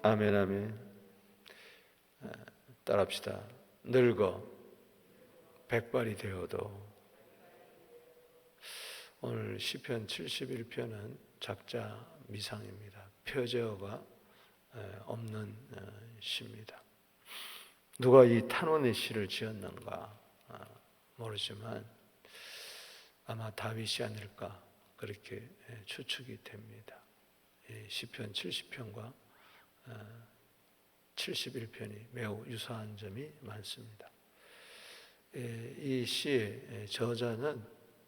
아멘, 아멘. 따라합시다. 늙어 백발이 되어도. 오늘 시편 71편은 작자 미상입니다. 표제어가 없는 시입니다. 누가 이 탄원의 시를 지었는가 모르지만 아마 다윗이 아닐까 그렇게 추측이 됩니다. 시편 70편과 71편이 매우 유사한 점이 많습니다. 이 시의 저자는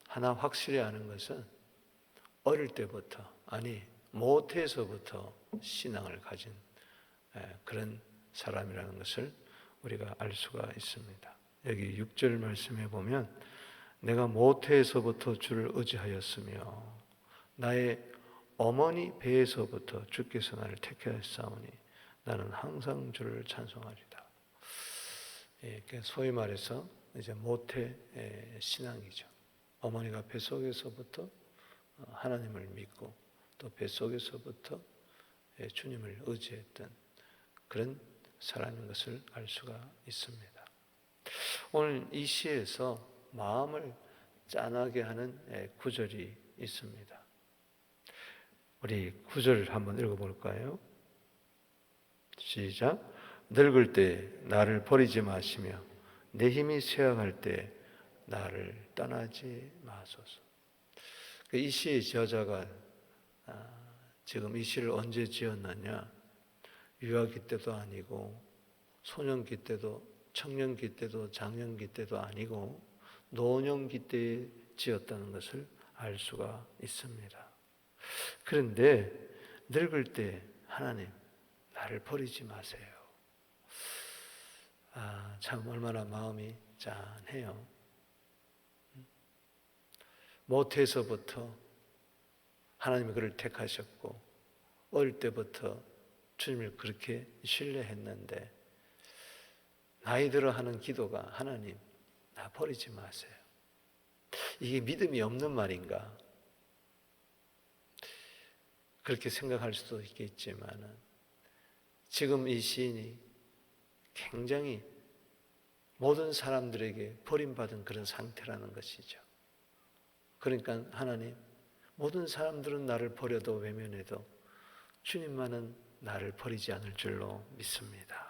하나 확실히 아는 것은 어릴 때부터, 아니 모태에서부터 신앙을 가진 그런 사람이라는 것을 우리가 알 수가 있습니다. 여기 6절 말씀에 보면 내가 모태에서부터 주를 의지하였으며 나의 어머니 배에서부터 주께서 나를 택하였사오니 나는 항상 주를 찬송하리다. 소위 말해서 이제 모태 신앙이죠. 어머니가 뱃속에서부터 하나님을 믿고 또 뱃속에서부터 주님을 의지했던 그런 사람인 것을 알 수가 있습니다. 오늘 이 시에서 마음을 짠하게 하는 구절이 있습니다. 우리 구절을 한번 읽어볼까요? 시작. 늙을 때 나를 버리지 마시며 내 힘이 쇠약할 때 나를 떠나지 마소서. 이 시의 저자가 지금 이 시를 언제 지었느냐? 유아기 때도 아니고 소년기 때도 청년기 때도 장년기 때도 아니고 노년기 때에 지었다는 것을 알 수가 있습니다. 그런데 늙을 때 하나님 나를 버리지 마세요. 참 얼마나 마음이 짠해요. 모태에서부터 하나님이 그를 택하셨고 어릴 때부터 주님을 그렇게 신뢰했는데 나이 들어 하는 기도가 하나님 나 버리지 마세요. 이게 믿음이 없는 말인가? 그렇게 생각할 수도 있겠지만 지금 이 시인이 굉장히 모든 사람들에게 버림받은 그런 상태라는 것이죠. 그러니까 하나님 모든 사람들은 나를 버려도 외면해도 주님만은 나를 버리지 않을 줄로 믿습니다.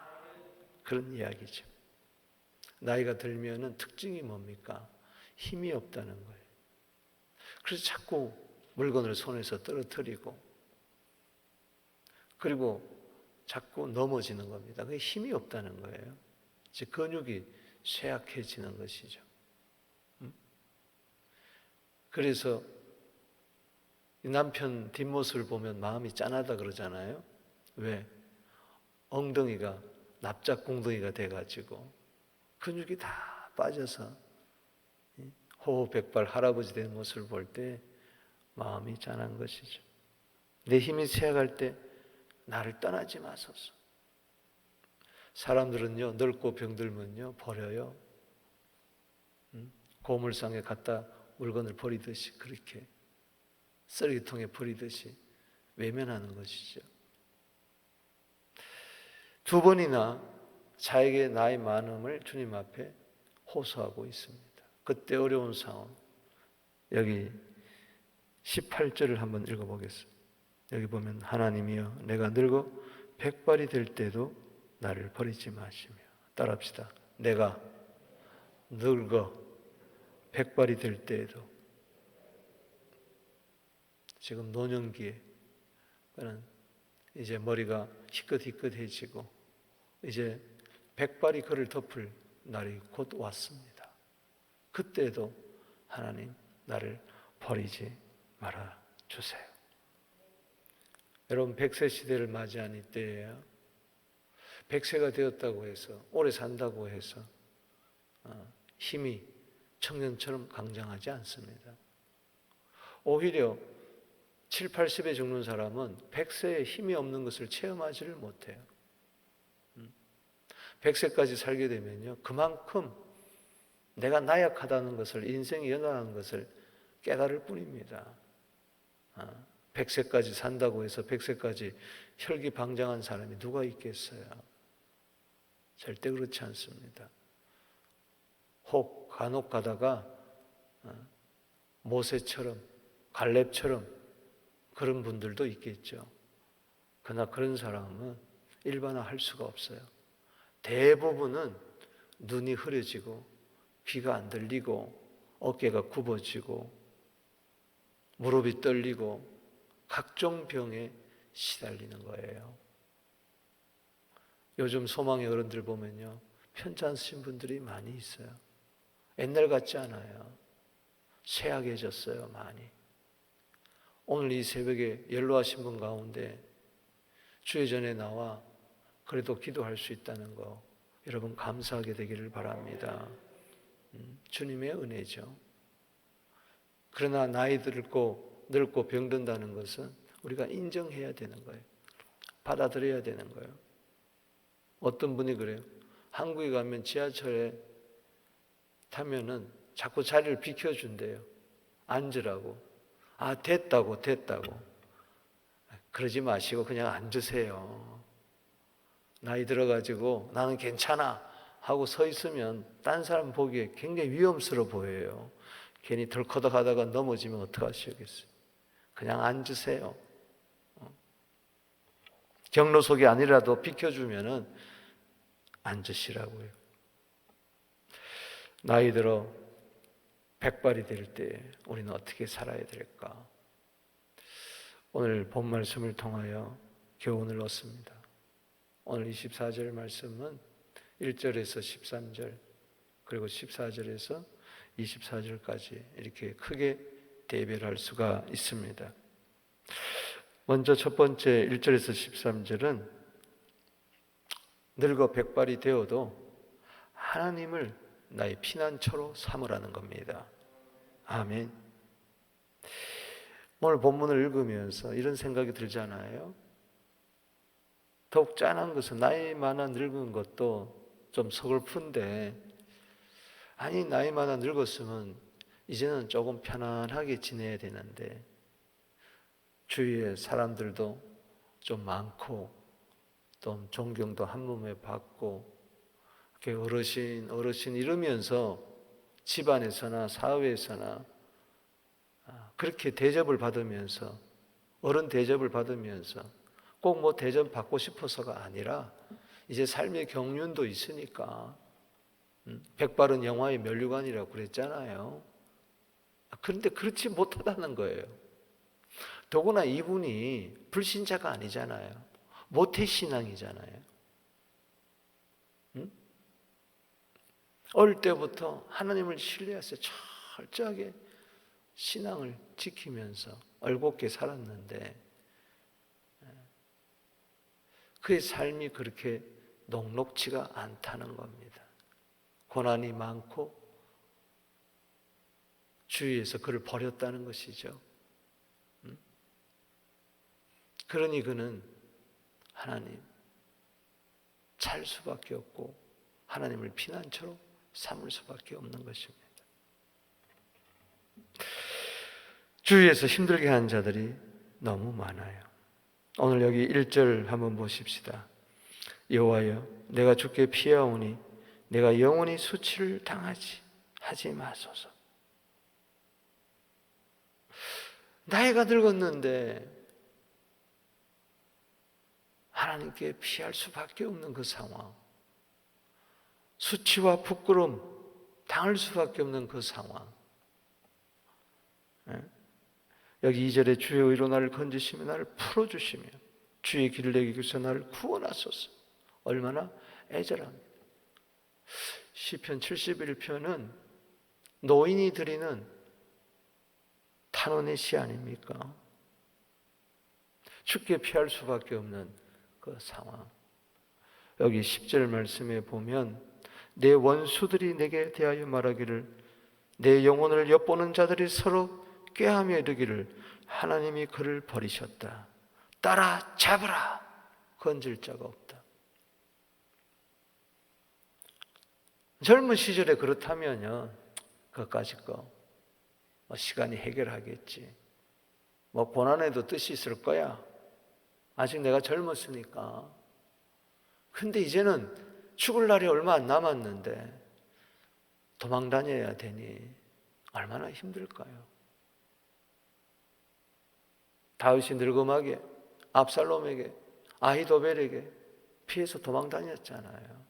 그런 이야기죠. 나이가 들면은 특징이 뭡니까? 힘이 없다는 거예요. 그래서 자꾸 물건을 손에서 떨어뜨리고 그리고 자꾸 넘어지는 겁니다. 그게 힘이 없다는 거예요. 이제 근육이 쇠약해지는 것이죠. 그래서 남편 뒷모습을 보면 마음이 짠하다 그러잖아요. 왜? 엉덩이가 납작궁덩이가 돼가지고 근육이 다 빠져서 호호백발 할아버지 된 모습을 볼 때 마음이 짠한 것이죠. 내 힘이 쇠약할 때 나를 떠나지 마소서. 사람들은요 늙고 병들면요 버려요. 고물상에 갖다 물건을 버리듯이 그렇게 쓰레기통에 버리듯이 외면하는 것이죠. 두 번이나 자에게 나이 많음을 주님 앞에 호소하고 있습니다. 그때 어려운 상황, 여기 18절을 한번 읽어보겠습니다. 여기 보면 하나님이여 내가 늙어 백발이 될 때도 나를 버리지 마시며. 따라합시다. 내가 늙어 백발이 될 때에도. 지금 노년기에 이제 머리가 희끗희끗해지고 이제 백발이 그를 덮을 날이 곧 왔습니다. 그때도 하나님 나를 버리지 말아 주세요. 여러분 100세 시대를 맞이한 이때예요. 100세가 되었다고 해서 오래 산다고 해서 힘이 청년처럼 강장하지 않습니다. 오히려 7, 80에 죽는 사람은 100세에 힘이 없는 것을 체험하지를 못해요. 100세까지 살게 되면요 그만큼 내가 나약하다는 것을, 인생이 연약한 것을 깨달을 뿐입니다. 100세까지 산다고 해서 100세까지 혈기방장한 사람이 누가 있겠어요? 절대 그렇지 않습니다. 혹 간혹 가다가 모세처럼 갈렙처럼 그런 분들도 있겠죠. 그러나 그런 사람은 일반화할 수가 없어요. 대부분은 눈이 흐려지고 귀가 안 들리고 어깨가 굽어지고 무릎이 떨리고 각종 병에 시달리는 거예요. 요즘 소망의 어른들 보면요, 편찮으신 분들이 많이 있어요. 옛날 같지 않아요. 쇠약해졌어요, 많이. 오늘 이 새벽에 연로하신 분 가운데 주의 전에 나와 그래도 기도할 수 있다는 거 여러분 감사하게 되기를 바랍니다. 주님의 은혜죠. 그러나 나이 들고 늙고 병든다는 것은 우리가 인정해야 되는 거예요. 받아들여야 되는 거예요. 어떤 분이 그래요. 한국에 가면 지하철에 타면은 자꾸 자리를 비켜준대요. 앉으라고. 아, 됐다고. 그러지 마시고 그냥 앉으세요. 나이 들어가지고 나는 괜찮아 하고 서 있으면 딴 사람 보기에 굉장히 위험스러워 보여요. 괜히 덜커덕 하다가 넘어지면 어떡하시겠어요? 그냥 앉으세요. 경로석이 아니라도 비켜주면은 앉으시라고요. 나이 들어 백발이 될 때 우리는 어떻게 살아야 될까? 오늘 본 말씀을 통하여 교훈을 얻습니다. 오늘 24절 말씀은 1절에서 13절 그리고 14절에서 24절까지 이렇게 크게 대별할 수가 있습니다. 먼저 첫 번째 1절에서 13절은 늙어 백발이 되어도 하나님을 나의 피난처로 삼으라는 겁니다. 아멘. 오늘 본문을 읽으면서 이런 생각이 들잖아요. 더욱 짠한 것은 나이 많아 늙은 것도 좀 서글픈데, 아니 나이 많아 늙었으면 이제는 조금 편안하게 지내야 되는데 주위에 사람들도 좀 많고 또 존경도 한 몸에 받고 어르신 이러면서 집안에서나 사회에서나 그렇게 대접을 받으면서 어른 대접을 받으면서 꼭 뭐 대접 받고 싶어서가 아니라 이제 삶의 경륜도 있으니까 백발은 영화의 면류관이라고 그랬잖아요. 그런데 그렇지 못하다는 거예요. 더구나 이분이 불신자가 아니잖아요. 모태신앙이잖아요. 어릴 때부터 하나님을 신뢰해서 철저하게 신앙을 지키면서 얼곱게 살았는데 그의 삶이 그렇게 녹록지가 않다는 겁니다. 고난이 많고 주위에서 그를 버렸다는 것이죠. 그러니 그는 하나님 찰 수밖에 없고 하나님을 피난처로 삼을 수밖에 없는 것입니다. 주위에서 힘들게 하는 자들이 너무 많아요. 오늘 여기 1절 한번 보십시다. 여호와여 내가 주께 피하오니 내가 영원히 수치를 하지 마소서. 나이가 늙었는데 하나님께 피할 수밖에 없는 그 상황, 수치와 부끄러움 당할 수밖에 없는 그 상황. 여기 2절에 주의 의로 나를 건지시며 나를 풀어주시며 주의 길을 내게 교서 나를 구원하소서. 얼마나 애절합니다. 시편 71편은 노인이 드리는 탄원의 시 아닙니까? 죽게 피할 수밖에 없는 그 상황. 여기 10절 말씀에 보면 내 원수들이 내게 대하여 말하기를 내 영혼을 엿보는 자들이 서로 꾀하며 이르기를 하나님이 그를 버리셨다. 따라잡으라. 건질 자가 없다. 젊은 시절에 그렇다면요, 그것까지 시간이 해결하겠지. 뭐 고난에도 뜻이 있을 거야. 아직 내가 젊었으니까. 근데 이제는 죽을 날이 얼마 안 남았는데 도망 다녀야 되니 얼마나 힘들까요? 다윗이 늙음하게 압살롬에게, 아히도벨에게 피해서 도망 다녔잖아요.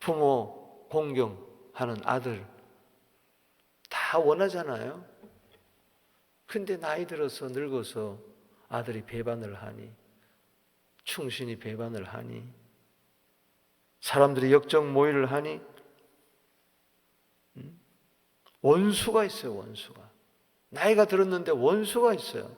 부모 공경하는 아들 다 원하잖아요. 근데 나이 들어서 늙어서 아들이 배반을 하니, 충신이 배반을 하니, 사람들이 역적 모의를 하니, 원수가 있어요. 원수가. 나이가 들었는데 원수가 있어요.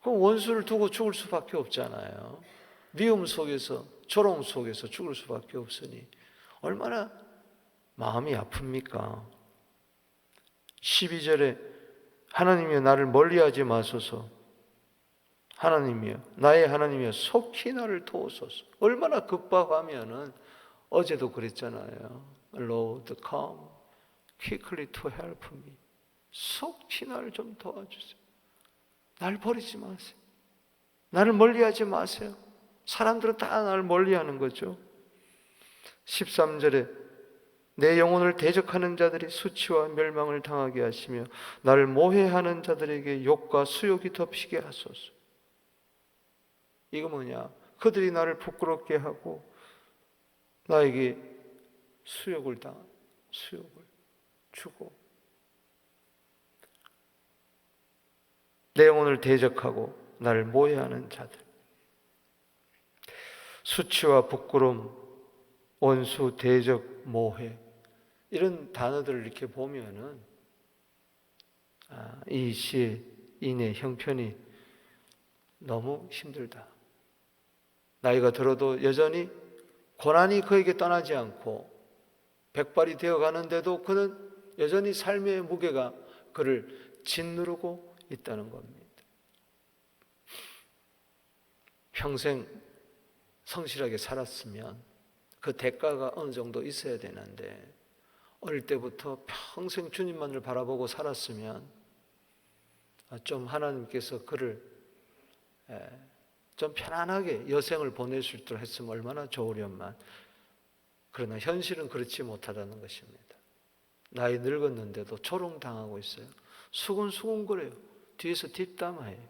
그럼 원수를 두고 죽을 수밖에 없잖아요. 미움 속에서, 조롱 속에서 죽을 수밖에 없으니 얼마나 마음이 아픕니까? 12절에 하나님이여 나를 멀리하지 마소서. 하나님이여 나의 하나님이여 속히 나를 도우소서. 얼마나 급박하면은 어제도 그랬잖아요. Lord come quickly to help me. 속히 나를 좀 도와주세요. 날 버리지 마세요. 나를 멀리하지 마세요. 사람들은 다 나를 멀리하는 거죠. 13절에 내 영혼을 대적하는 자들이 수치와 멸망을 당하게 하시며 나를 모해하는 자들에게 욕과 수욕이 덮이게 하소서. 이거 뭐냐? 그들이 나를 부끄럽게 하고 나에게 수욕을 주고 내 영혼을 대적하고 나를 모해하는 자들, 수치와 부끄러움, 원수, 대적, 모해 이런 단어들을 이렇게 보면은 이 시인의 형편이 너무 힘들다. 나이가 들어도 여전히 고난이 그에게 떠나지 않고 백발이 되어 가는데도 그는 여전히 삶의 무게가 그를 짓누르고 있다는 겁니다. 평생 성실하게 살았으면 그 대가가 어느 정도 있어야 되는데 어릴 때부터 평생 주님만을 바라보고 살았으면 좀 하나님께서 그를 좀 편안하게 여생을 보낼 수 있도록 했으면 얼마나 좋으련만. 그러나 현실은 그렇지 못하다는 것입니다. 나이 늙었는데도 조롱당하고 있어요. 수군수군거려요. 뒤에서 뒷담화해요.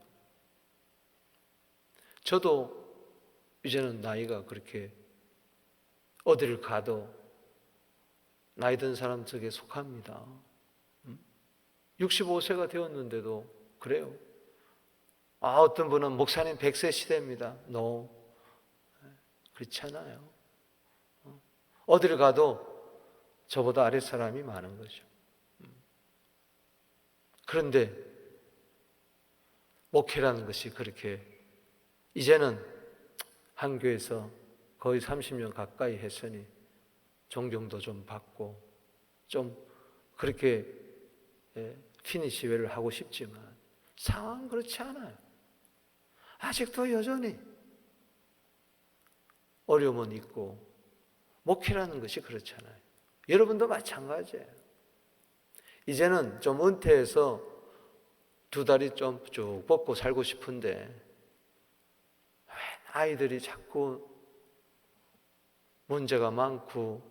저도 이제는 나이가 그렇게 어디를 가도 나이 든 사람 쪽에 속합니다. 65세가 되었는데도 그래요. 어떤 분은 목사님 100세 시대입니다. No. 그렇지 않아요. 어디를 가도 저보다 아랫 사람이 많은 거죠. 그런데 목회라는 것이 그렇게 이제는 한 교회에서 거의 30년 가까이 했으니 존경도 좀 받고 좀 그렇게 피니시웨를 하고 싶지만 상황은 그렇지 않아요. 아직도 여전히 어려움은 있고 목회라는 것이 그렇잖아요. 여러분도 마찬가지예요. 이제는 좀 은퇴해서 두 다리 좀 쭉 뻗고 살고 싶은데 왜 아이들이 자꾸 문제가 많고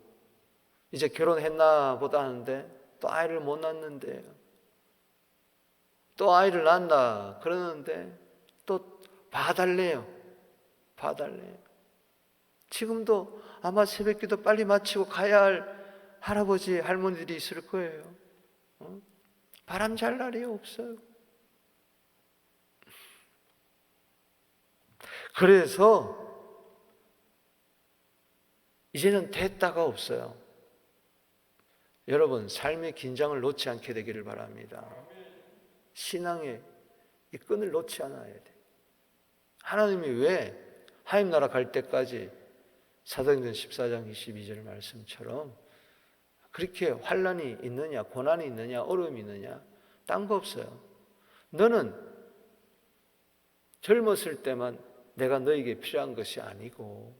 이제 결혼했나 보다 하는데 또 아이를 못 낳는데 또 아이를 낳는다 그러는데 또 봐달래요. 지금도 아마 새벽기도 빨리 마치고 가야 할 할아버지 할머니들이 있을 거예요. 바람 잘 날이 없어요. 그래서 이제는 됐다가 없어요. 여러분 삶의 긴장을 놓지 않게 되기를 바랍니다. 신앙의 이 끈을 놓지 않아야 돼. 하나님이 왜 하나님 나라 갈 때까지 사도행전 14장 22절 말씀처럼 그렇게 환난이 있느냐, 고난이 있느냐, 어려움이 있느냐 딴 거 없어요. 너는 젊었을 때만 내가 너에게 필요한 것이 아니고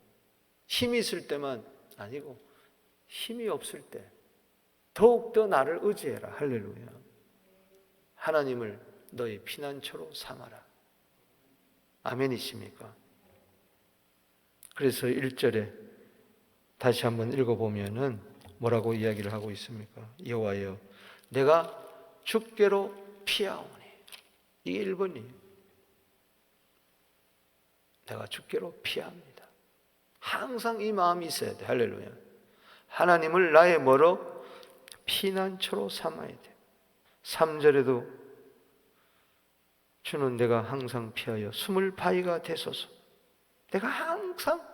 힘이 있을 때만 아니고 힘이 없을 때 더욱더 나를 의지해라. 할렐루야. 하나님을 너의 피난처로 삼아라. 아멘이십니까? 그래서 1절에 다시 한번 읽어보면은 뭐라고 이야기를 하고 있습니까? 여호와여, 내가 주께로 피하오니. 이게 1번이에요. 내가 주께로 피합니다. 항상 이 마음이 있어야 돼. 할렐루야. 하나님을 나의 뭐로? 피난처로 삼아야 돼. 3절에도 주는 내가 항상 피하여 숨을 바위가 되소서. 내가 항상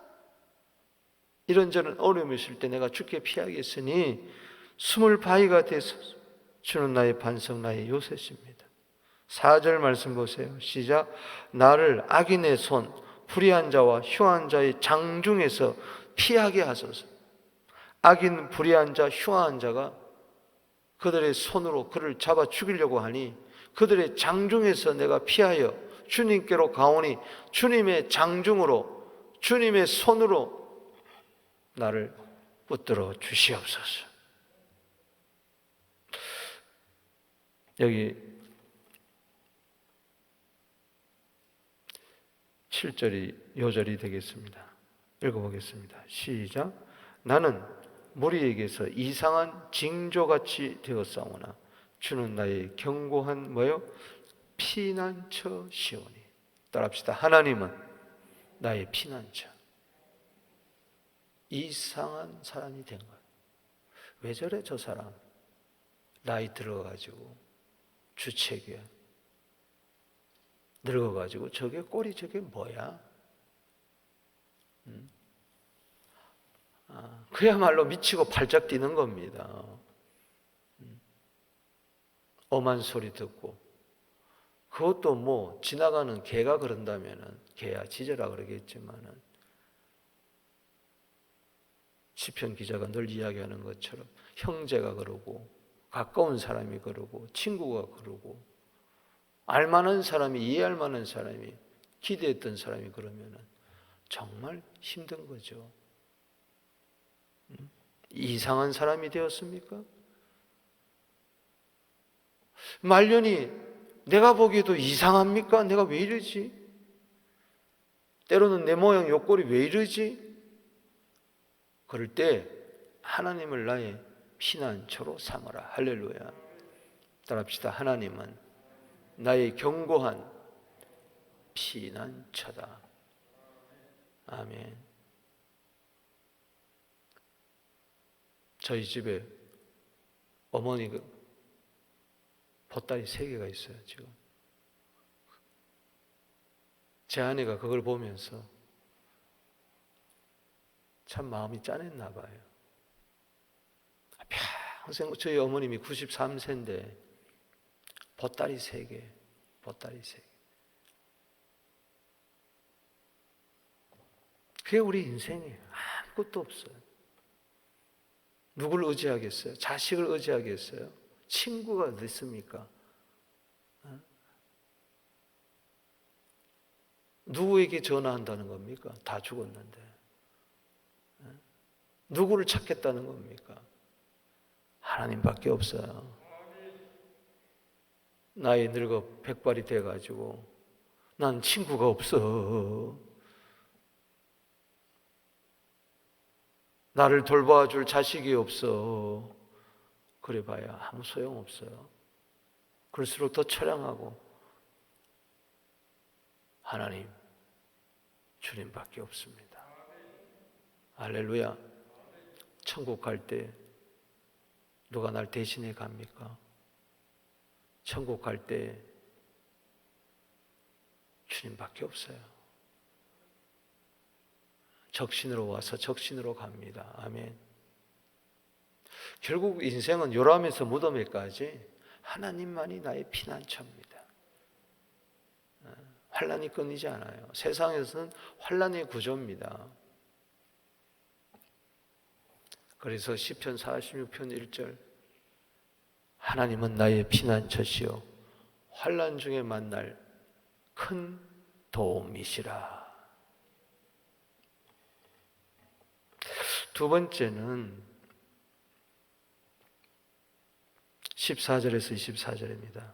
이런저런 어려움이 있을 때 내가 주께 피하겠으니 숨을 바위가 되소서. 주는 나의 반석, 나의 요새십니다. 4절 말씀 보세요. 시작. 나를 악인의 손, 불의한 자와 흉한 자의 장중에서 피하게 하소서. 악인, 불의한 자, 흉한 자가 그들의 손으로 그를 잡아 죽이려고 하니 그들의 장중에서 내가 피하여 주님께로 가오니 주님의 장중으로, 주님의 손으로 나를 붙들어 주시옵소서. 여기 7절이 요절이 되겠습니다. 읽어보겠습니다. 시작. 나는 무리에게서 이상한 징조같이 되었사오나 주는 나의 견고한 뭐요? 피난처 시오니. 따라합시다. 하나님은 나의 피난처. 이상한 사람이 된 거예요. 왜 저래 저 사람? 나이 들어가지고 주책이야. 늙어가지고 저게 꼴이 저게 뭐야? 그야말로 미치고 팔짝 뛰는 겁니다. 엄한 소리 듣고 그것도 뭐 지나가는 개가 그런다면은 개야 짖으라 그러겠지만은 시편 기자가 늘 이야기하는 것처럼 형제가 그러고 가까운 사람이 그러고 친구가 그러고 알만한 사람이 이해할 만한 사람이 기대했던 사람이 그러면은 정말 힘든 거죠. 이상한 사람이 되었습니까? 말년이 내가 보기에도 이상합니까? 내가 왜 이러지? 때로는 내 모양 요꼴이 왜 이러지? 그럴 때 하나님을 나의 피난처로 삼아라. 할렐루야. 따라합시다. 하나님은 나의 견고한 피난처다. 아멘. 저희 집에 어머니가 보따리 3개가 있어요, 지금. 제 아내가 그걸 보면서 참 마음이 짠했나 봐요. 평생 저희 어머님이 93세인데 보따리 3개, 보따리 3개. 그게 우리 인생이에요. 아무것도 없어요. 누구를 의지하겠어요? 자식을 의지하겠어요? 친구가 어디 있습니까? 누구에게 전화한다는 겁니까? 다 죽었는데. 누구를 찾겠다는 겁니까? 하나님밖에 없어요. 나이 늙어 백발이 돼가지고 난 친구가 없어. 나를 돌봐줄 자식이 없어. 그래봐야 아무 소용없어요. 그럴수록 더 처량하고 하나님, 주님밖에 없습니다. 할렐루야. 천국 갈 때 누가 날 대신해 갑니까? 천국 갈 때 주님밖에 없어요. 적신으로 와서 적신으로 갑니다. 아멘. 결국 인생은 요람에서 무덤에까지 하나님만이 나의 피난처입니다. 환난이 끊이지 않아요. 세상에서는 환난의 구조입니다. 그래서 시편 46편 1절 하나님은 나의 피난처시요 환난 중에 만날 큰 도움이시라. 두 번째는 14절에서 24절입니다.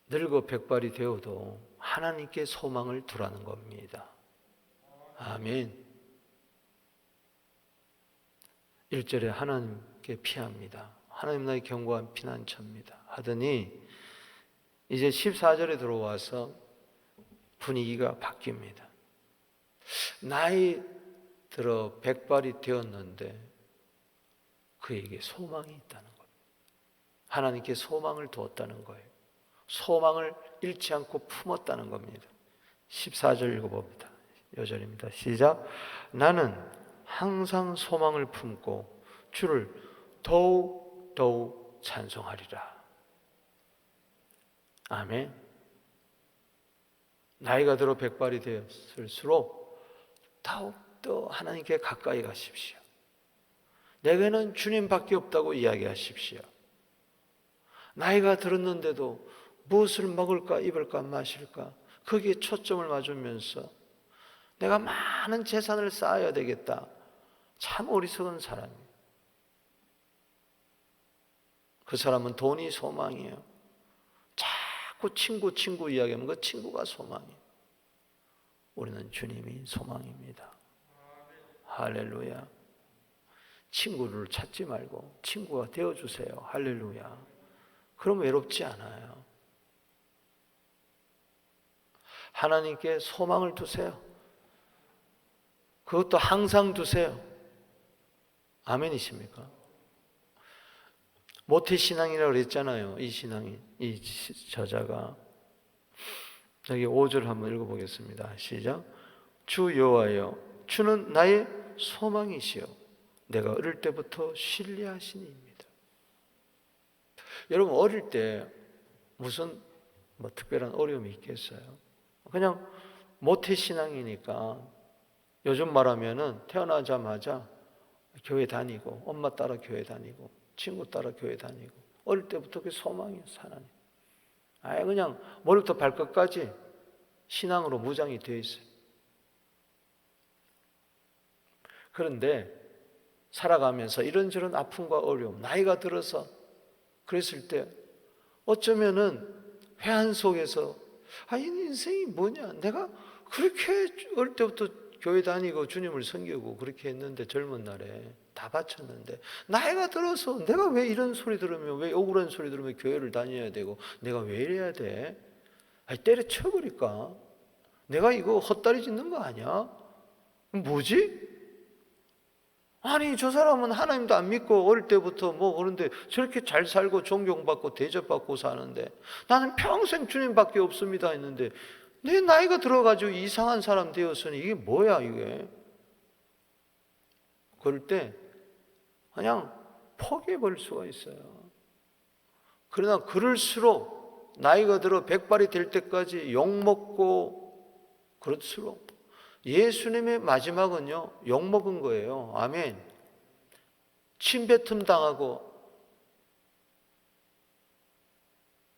늙어 백발이 되어도 하나님께 소망을 두라는 겁니다. 아멘. 1절에 하나님께 피합니다. 하나님 나의 견고한 피난처입니다 하더니 이제 14절에 들어와서 분위기가 바뀝니다. 나이 들어 백발이 되었는데 그에게 소망이 있다는 겁니다. 하나님께 소망을 두었다는 거예요. 소망을 잃지 않고 품었다는 겁니다. 14절 읽어봅니다. 요절입니다. 시작. 나는 항상 소망을 품고 주를 더욱 찬송하리라. 아멘. 나이가 들어 백발이 되었을수록 더욱더 하나님께 가까이 가십시오. 내게는 주님밖에 없다고 이야기하십시오. 나이가 들었는데도 무엇을 먹을까 입을까 마실까 거기에 초점을 맞추면서 내가 많은 재산을 쌓아야 되겠다. 참 어리석은 사람이에요. 그 사람은 돈이 소망이에요. 자꾸 친구 이야기하면 그 친구가 소망이에요. 우리는 주님이 소망입니다. 할렐루야. 친구를 찾지 말고 친구가 되어주세요. 할렐루야. 그럼 외롭지 않아요. 하나님께 소망을 두세요. 그것도 항상 두세요. 아멘이십니까? 모태신앙이라고 그랬잖아요. 이 신앙이, 이 저자가. 여기 5절 한번 읽어보겠습니다. 시작. 주 여호와여, 주는 나의 소망이시여 내가 어릴 때부터 신뢰하신 이입니다. 여러분 어릴 때 무슨 특별한 어려움이 있겠어요? 그냥 모태신앙이니까 요즘 말하면은 태어나자마자 교회 다니고 엄마 따라 교회 다니고 친구 따라 교회 다니고 어릴 때부터 그게 소망이었어. 하나님 아예 그냥 머리부터 발끝까지 신앙으로 무장이 되어 있어요. 그런데 살아가면서 이런저런 아픔과 어려움, 나이가 들어서 그랬을 때 어쩌면은 회한 속에서 이 인생이 뭐냐, 내가 그렇게 어릴 때부터 교회 다니고 주님을 섬기고 그렇게 했는데 젊은 날에 다 바쳤는데 나이가 들어서 내가 왜 이런 소리 들으면, 왜 억울한 소리 들으면 교회를 다녀야 되고 내가 왜 이래야 돼? 때려쳐버릴까? 내가 이거 헛다리 짓는 거 아니야? 뭐지? 아니 저 사람은 하나님도 안 믿고 어릴 때부터 그런데 저렇게 잘 살고 존경받고 대접받고 사는데 나는 평생 주님밖에 없습니다 했는데 내 나이가 들어가지고 이상한 사람 되었으니 이게 뭐야 이게? 그럴 때 그냥 포기해버릴 수가 있어요. 그러나 그럴수록 나이가 들어 백발이 될 때까지 욕먹고 그럴수록 예수님의 마지막은요 욕먹은 거예요. 아멘. 침뱉음 당하고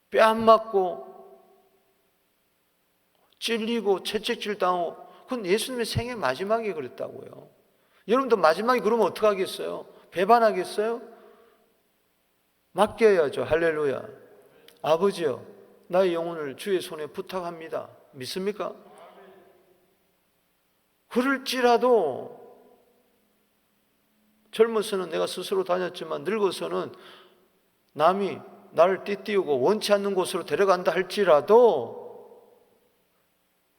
뺨 맞고 찔리고 채찍질 당하고, 그건 예수님의 생애 마지막에 그랬다고요. 여러분도 마지막에 그러면 어떡하겠어요? 배반하겠어요? 맡겨야죠. 할렐루야. 아버지요, 나의 영혼을 주의 손에 부탁합니다. 믿습니까? 그럴지라도 젊어서는 내가 스스로 다녔지만 늙어서는 남이 나를 띠띠우고 원치 않는 곳으로 데려간다 할지라도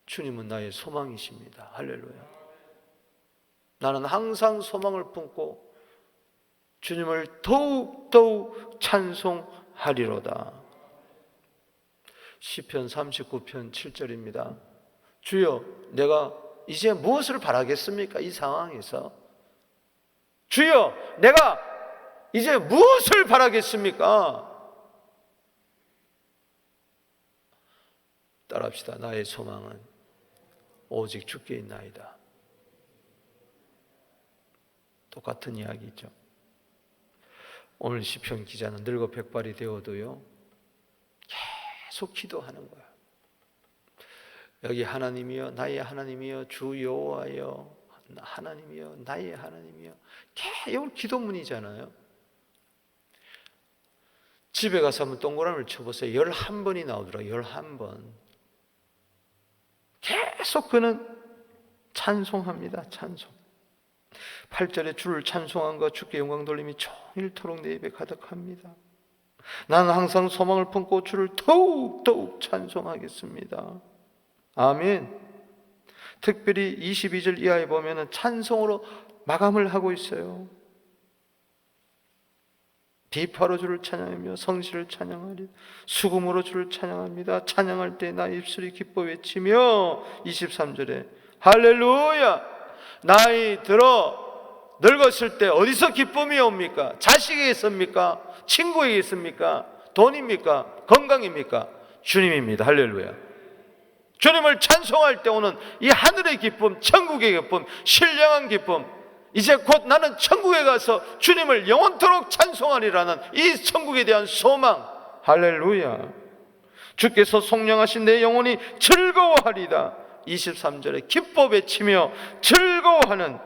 주님은 나의 소망이십니다. 할렐루야. 나는 항상 소망을 품고 주님을 더욱 찬송하리로다. 시편 39편 7절입니다. 주여, 내가 이제 무엇을 바라겠습니까? 이 상황에서 주여, 내가 이제 무엇을 바라겠습니까? 따라합시다. 나의 소망은 오직 주께 있나이다. 똑같은 이야기죠. 오늘 시편 기자는 늙어 백발이 되어도요 계속 기도하는 거야. 여기 하나님이여 나의 하나님이여 주 여호와여 하나님이여 나의 하나님이여, 계속 기도문이잖아요. 집에 가서 한번 동그라미를 쳐보세요. 11번이 나오더라고요. 11번. 계속 그는 찬송합니다. 찬송. 8절에 주를 찬송함과 주께 영광 돌림이 종일토록 내 입에 가득합니다. 나는 항상 소망을 품고 주를 더욱 찬송하겠습니다. 아멘. 특별히 22절 이하에 보면 찬송으로 마감을 하고 있어요. 비파로 주를 찬양하며 성실을 찬양하리. 수금으로 주를 찬양합니다. 찬양할 때 나의 입술이 기뻐 외치며 23절에 할렐루야. 나이 들어 늙었을 때 어디서 기쁨이 옵니까? 자식에게 있습니까? 친구에게 있습니까? 돈입니까? 건강입니까? 주님입니다. 할렐루야. 주님을 찬송할 때 오는 이 하늘의 기쁨, 천국의 기쁨, 신령한 기쁨, 이제 곧 나는 천국에 가서 주님을 영원토록 찬송하리라는 이 천국에 대한 소망. 할렐루야. 주께서 속량하신 내 영혼이 즐거워하리다. 23절에 기뻐 외치며 즐거워하는.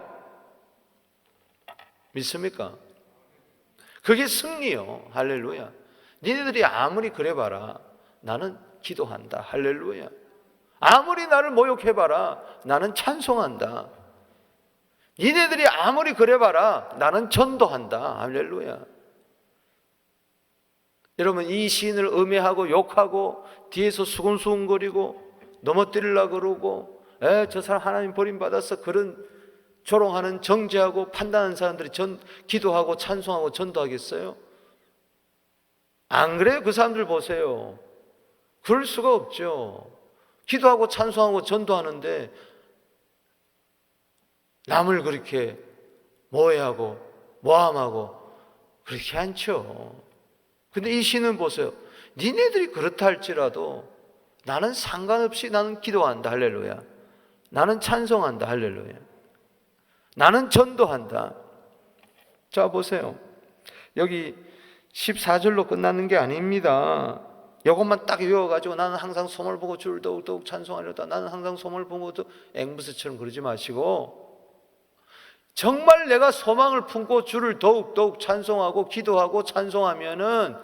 믿습니까? 그게 승리요. 할렐루야. 니네들이 아무리 그래봐라, 나는 기도한다. 할렐루야. 아무리 나를 모욕해봐라, 나는 찬송한다. 니네들이 아무리 그래봐라, 나는 전도한다. 할렐루야. 여러분, 이 시인을 음해하고 욕하고 뒤에서 수근수근거리고 넘어뜨리려고 그러고, 저 사람 하나님 버림받아서, 그런 조롱하는, 정죄하고 판단하는 사람들이 기도하고 찬송하고 전도하겠어요? 안 그래요? 그 사람들 보세요. 그럴 수가 없죠. 기도하고 찬송하고 전도하는데 남을 그렇게 모해하고 모함하고 그렇게 않죠. 근데 이 시는 보세요. 니네들이 그렇다 할지라도 나는 상관없이 나는 기도한다. 할렐루야. 나는 찬송한다. 할렐루야. 나는 전도한다. 자, 보세요. 여기 14절로 끝나는 게 아닙니다. 이것만 딱 외워가지고 나는 항상 소망을 보고 주를 더욱 찬송하려다, 나는 항상 소망을 보고 앵무새처럼 그러지 마시고, 정말 내가 소망을 품고 주를 더욱 찬송하고 기도하고 찬송하면은,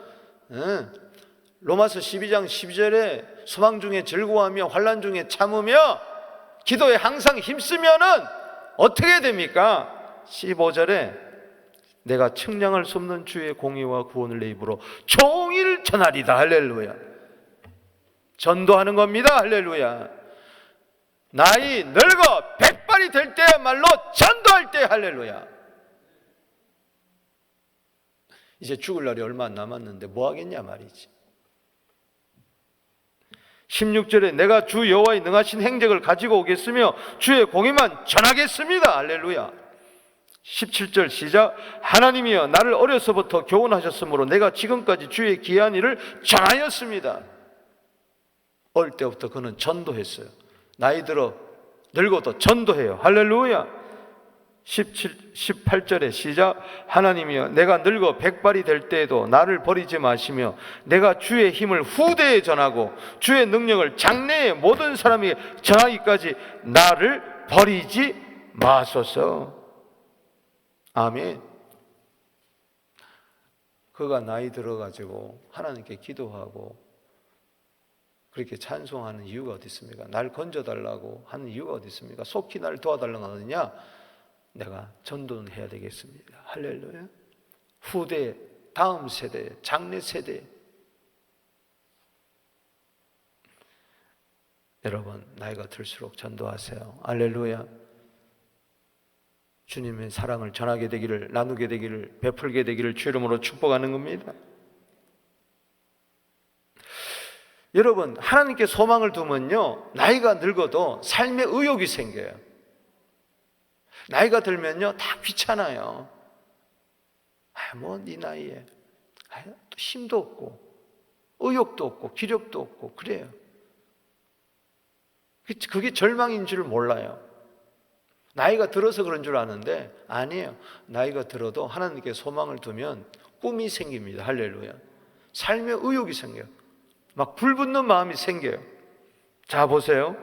로마서 12장 12절에 소망 중에 즐거워하며 환난 중에 참으며 기도에 항상 힘쓰면은 어떻게 됩니까? 15절에 내가 측량할 수 없는 주의 공의와 구원을 내 입으로 종일 전하리다. 할렐루야. 전도하는 겁니다. 할렐루야. 나이 늙어 백발이 될 때야말로 전도할 때. 할렐루야. 이제 죽을 날이 얼마 안 남았는데 뭐 하겠냐 말이지. 16절에 내가 주 여호와의 능하신 행적을 가지고 오겠으며 주의 공의만 전하겠습니다. 할렐루야. 17절 시작. 하나님이여 나를 어려서부터 교훈하셨으므로 내가 지금까지 주의 기이한 일을 전하였습니다. 어릴 때부터 그는 전도했어요. 나이 들어 늙어도 전도해요. 할렐루야. 18절에 시작. 하나님이여 내가 늙어 백발이 될 때에도 나를 버리지 마시며 내가 주의 힘을 후대에 전하고 주의 능력을 장래의 모든 사람에게 전하기까지 나를 버리지 마소서. 아멘. 그가 나이 들어가지고 하나님께 기도하고 그렇게 찬송하는 이유가 어디 있습니까? 날 건져달라고 하는 이유가 어디 있습니까? 속히 날 도와달라고 하느냐? 내가 전도는 해야 되겠습니다. 할렐루야. 후대, 다음 세대, 장래 세대. 여러분 나이가 들수록 전도하세요. 할렐루야. 주님의 사랑을 전하게 되기를, 나누게 되기를, 베풀게 되기를 주 이름으로 축복하는 겁니다. 여러분 하나님께 소망을 두면요 나이가 늙어도 삶의 의욕이 생겨요. 나이가 들면요 다 귀찮아요. 뭐 네 나이에 또 힘도 없고 의욕도 없고 기력도 없고 그래요. 그게 절망인 줄 몰라요. 나이가 들어서 그런 줄 아는데 아니에요. 나이가 들어도 하나님께 소망을 두면 꿈이 생깁니다. 할렐루야. 삶의 의욕이 생겨요. 막 불붙는 마음이 생겨요. 자 보세요.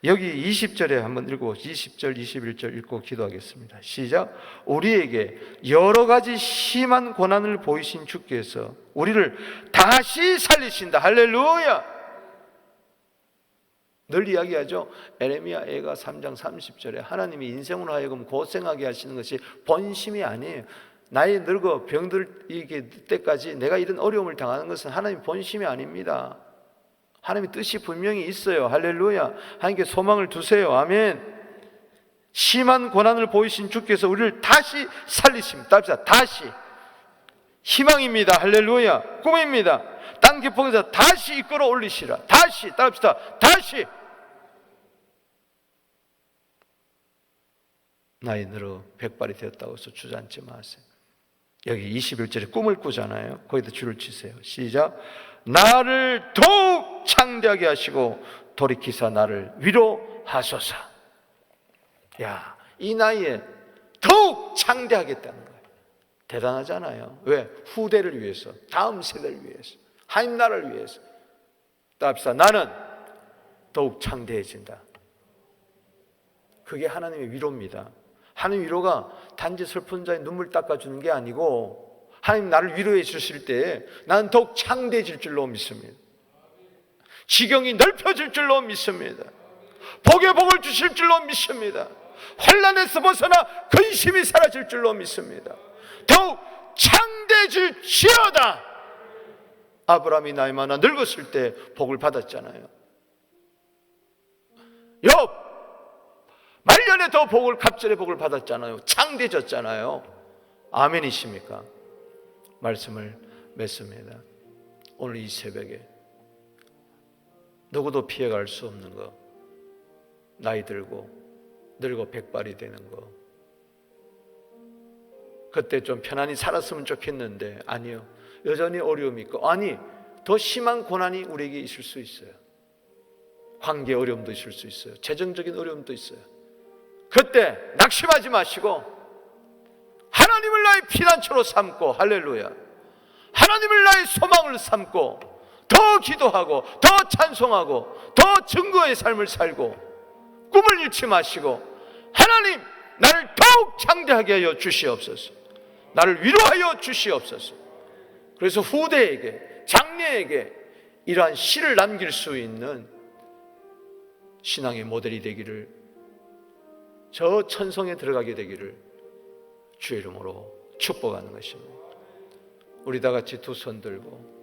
여기 20절에 한번 읽고 20절, 21절 읽고 기도하겠습니다. 시작. 우리에게 여러 가지 심한 고난을 보이신 주께서 우리를 다시 살리신다. 할렐루야. 늘 이야기하죠. 에레미야 애가 3장 30절에 하나님이 인생으로 하여금 고생하게 하시는 것이 본심이 아니에요. 나이 늙어 병들 때까지 내가 이런 어려움을 당하는 것은 하나님 본심이 아닙니다. 하나님의 뜻이 분명히 있어요. 할렐루야. 하나님께 소망을 두세요. 아멘. 심한 고난을 보이신 주께서 우리를 다시 살리십니다. 답시다. 다시. 희망입니다. 할렐루야. 꿈입니다. 땅 깊은 다시 이끌어 올리시라. 다시. 답시다. 다시. 나이 들어 백발이 되었다고 해서 주저앉지 마세요. 여기 21절에 꿈을 꾸잖아요. 거기다 줄을 치세요. 시작. 나를 더욱 창대하게 하시고 돌이키사 나를 위로하소서. 야, 이 나이에 더욱 창대하겠다는 거예요. 대단하잖아요. 왜? 후대를 위해서, 다음 세대를 위해서, 하나님 나라를 위해서. 답시다. 나는 더욱 창대해진다. 그게 하나님의 위로입니다. 하나님 위로가 단지 슬픈 자의 눈물 닦아주는 게 아니고 하나님 나를 위로해 주실 때 나는 더욱 창대해질 줄로 믿습니다. 지경이 넓혀질 줄로 믿습니다. 복의 복을 주실 줄로 믿습니다. 환난에서 벗어나 근심이 사라질 줄로 믿습니다. 더욱 창대해질지어다. 아브라함이 나이 많아 늙었을 때 복을 받았잖아요. 욥 말년에 더 복을, 갑절의 복을 받았잖아요. 창대해졌잖아요. 아멘이십니까? 말씀을 맺습니다. 오늘 이 새벽에 누구도 피해갈 수 없는 거, 나이 들고 늙어 백발이 되는 거, 그때 좀 편안히 살았으면 좋겠는데 아니요, 여전히 어려움이 있고, 아니 더 심한 고난이 우리에게 있을 수 있어요. 관계 어려움도 있을 수 있어요. 재정적인 어려움도 있어요. 그때 낙심하지 마시고 하나님을 나의 피난처로 삼고, 할렐루야, 하나님을 나의 소망을 삼고 더 기도하고 더 찬송하고 더 증거의 삶을 살고 꿈을 잃지 마시고, 하나님 나를 더욱 창대하게 하여 주시옵소서. 나를 위로하여 주시옵소서. 그래서 후대에게, 장래에게 이러한 시를 남길 수 있는 신앙의 모델이 되기를, 저 천성에 들어가게 되기를 주의 이름으로 축복하는 것입니다. 우리 다 같이 두 손 들고